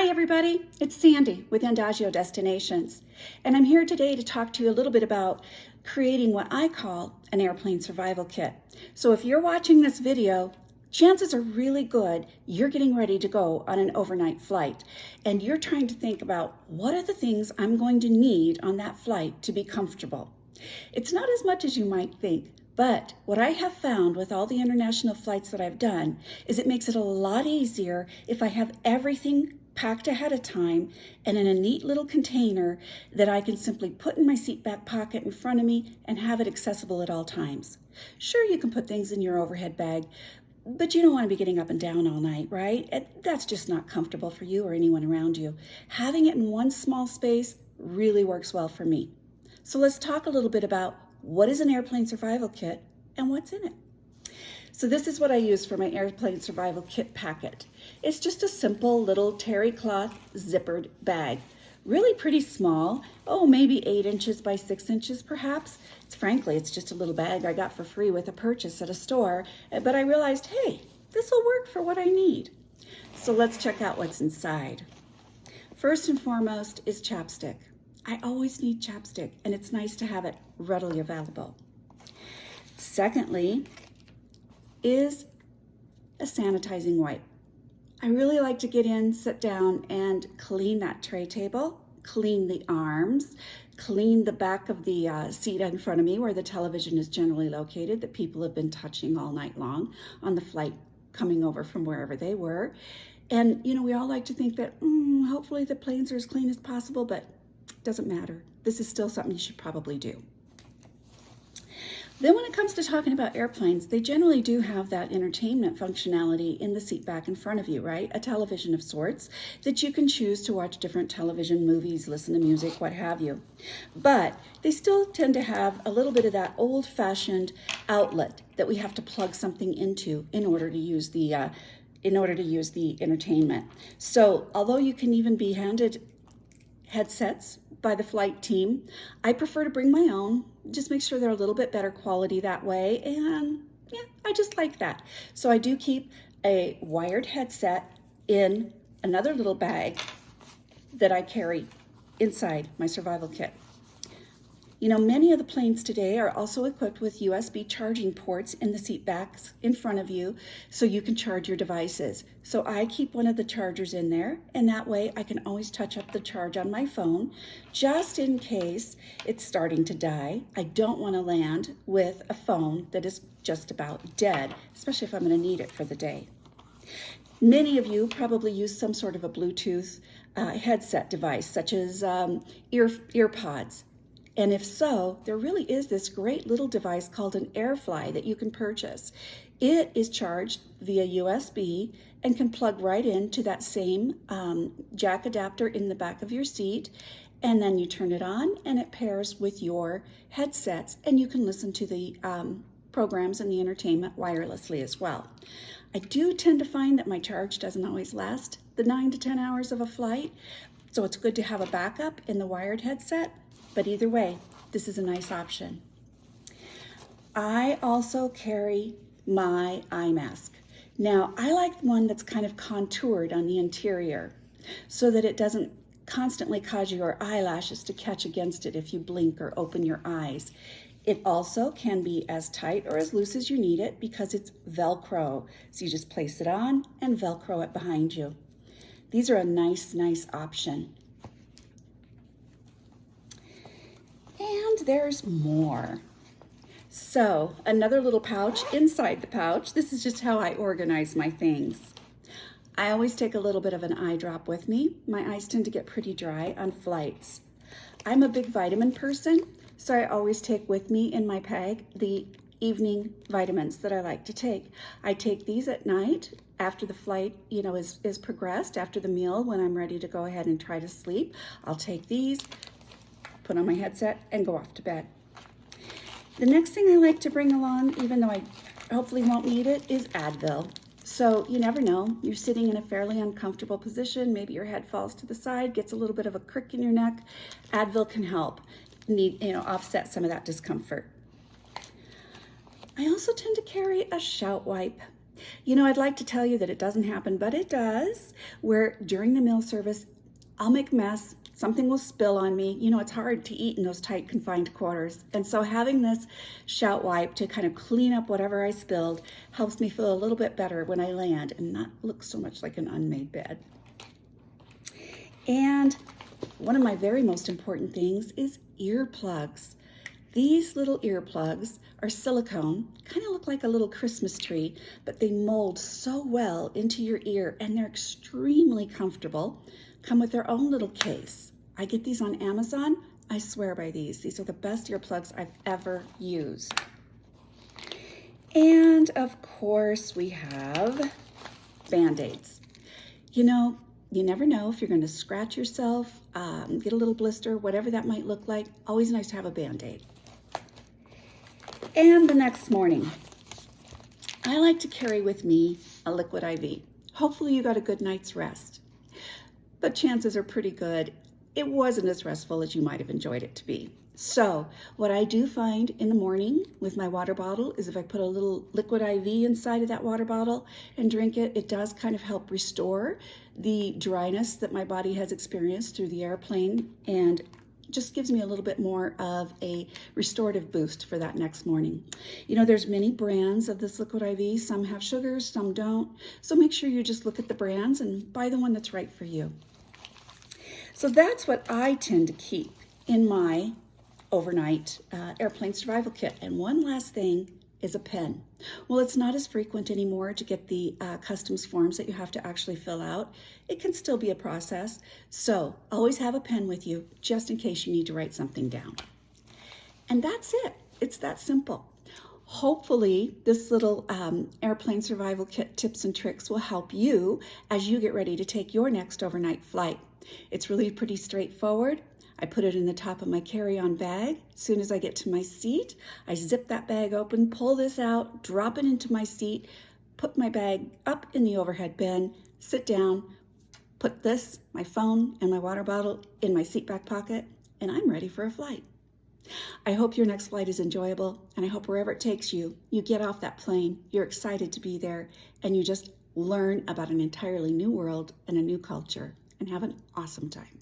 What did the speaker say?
Hi everybody, it's Sandy with Endagio Destinations, and I'm here today to talk to you a little bit about creating what I call an airplane survival kit. So if you're watching this video, chances are really good you're getting ready to go on an overnight flight, and you're trying to think about what are the things I'm going to need on that flight to be comfortable. It's not as much as you might think. But what I have found with all the international flights that I've done is it makes it a lot easier if I have everything packed ahead of time and in a neat little container that I can simply put in my seat back pocket in front of me and have it accessible at all times. Sure, you can put things in your overhead bag, but you don't want to be getting up and down all night, right? That's just not comfortable for you or anyone around you. Having it in one small space really works well for me. So let's talk a little bit about what is an airplane survival kit and what's in it. So this is what I use for my airplane survival kit packet. It's just a simple little terry cloth zippered bag. Really pretty small, maybe 8 inches by 6 inches perhaps. Frankly, it's just a little bag I got for free with a purchase at a store, but I realized, hey, this will work for what I need. So let's check out what's inside. First and foremost is chapstick. I always need chapstick, and it's nice to have it readily available. Secondly is a sanitizing wipe. I really like to get in, sit down, and clean that tray table, clean the arms, clean the back of the seat in front of me where the television is generally located that people have been touching all night long on the flight coming over from wherever they were. And, we all like to think that hopefully the planes are as clean as possible, but doesn't matter. This is still something you should probably do. Then when it comes to talking about airplanes, they generally do have that entertainment functionality in the seat back in front of you, right? A television of sorts that you can choose to watch different television, movies, listen to music, what have you. But they still tend to have a little bit of that old-fashioned outlet that we have to plug something into in order to use the entertainment. So although you can even be handed headsets by the flight team, I prefer to bring my own. Just make sure they're a little bit better quality that way, and yeah, I just like that. So I do keep a wired headset in another little bag that I carry inside my survival kit. Many of the planes today are also equipped with USB charging ports in the seat backs in front of you so you can charge your devices. So I keep one of the chargers in there, and that way I can always touch up the charge on my phone just in case it's starting to die. I don't want to land with a phone that is just about dead, especially if I'm going to need it for the day. Many of you probably use some sort of a Bluetooth headset device, such as earpods. And if so, there really is this great little device called an AirFly that you can purchase. It is charged via USB and can plug right into that same jack adapter in the back of your seat. And then you turn it on and it pairs with your headsets, and you can listen to the programs and the entertainment wirelessly as well. I do tend to find that my charge doesn't always last the 9 to 10 hours of a flight, so it's good to have a backup in the wired headset. But either way, this is a nice option. I also carry my eye mask. Now, I like one that's kind of contoured on the interior so that it doesn't constantly cause your eyelashes to catch against it if you blink or open your eyes. It also can be as tight or as loose as you need it because it's Velcro. So you just place it on and Velcro it behind you. These are a nice option. And there's more. So another little pouch inside the pouch. This is just how I organize my things. I always take a little bit of an eye drop with me. My eyes tend to get pretty dry on flights. I'm a big vitamin person, so I always take with me in my bag the evening vitamins that I like to take. I take these at night after the flight, is progressed, after the meal, when I'm ready to go ahead and try to sleep. I'll take these, put on my headset, and go off to bed. The next thing I like to bring along, even though I hopefully won't need it, is Advil. So you never know, you're sitting in a fairly uncomfortable position, maybe your head falls to the side, gets a little bit of a crick in your neck. Advil can help offset some of that discomfort. I also tend to carry a shout wipe. You know, I'd like to tell you that it doesn't happen, but it does, where during the meal service, I'll make a mess, something will spill on me. You know, it's hard to eat in those tight, confined quarters. And so having this shout wipe to kind of clean up whatever I spilled helps me feel a little bit better when I land and not look so much like an unmade bed. And one of my very most important things is earplugs. These little earplugs are silicone, kind of look like a little Christmas tree, but they mold so well into your ear and they're extremely comfortable. Come with their own little case. I get these on Amazon. I swear by these. These are the best earplugs I've ever used. And of course we have Band-Aids. You know, you never know if you're going to scratch yourself, get a little blister, whatever that might look like. Always nice to have a Band-Aid. And the next morning, I like to carry with me a liquid IV. Hopefully you got a good night's rest, but chances are pretty good it wasn't as restful as you might have enjoyed it to be. So what I do find in the morning with my water bottle is if I put a little liquid IV inside of that water bottle and drink it, it does kind of help restore the dryness that my body has experienced through the airplane and just gives me a little bit more of a restorative boost for that next morning. You know, there's many brands of this liquid IV. Some have sugars, some don't. So make sure you just look at the brands and buy the one that's right for you. So that's what I tend to keep in my overnight airplane survival kit. And one last thing is a pen. Well, it's not as frequent anymore to get the customs forms that you have to actually fill out. It can still be a process. So always have a pen with you just in case you need to write something down. And that's it. It's that simple. Hopefully this little airplane survival kit tips and tricks will help you as you get ready to take your next overnight flight. It's really pretty straightforward. I put it in the top of my carry-on bag. As soon as I get to my seat, I zip that bag open, pull this out, drop it into my seat, put my bag up in the overhead bin, sit down, put this, my phone, and my water bottle in my seat back pocket, and I'm ready for a flight. I hope your next flight is enjoyable, and I hope wherever it takes you, you get off that plane, you're excited to be there, and you just learn about an entirely new world and a new culture, and have an awesome time.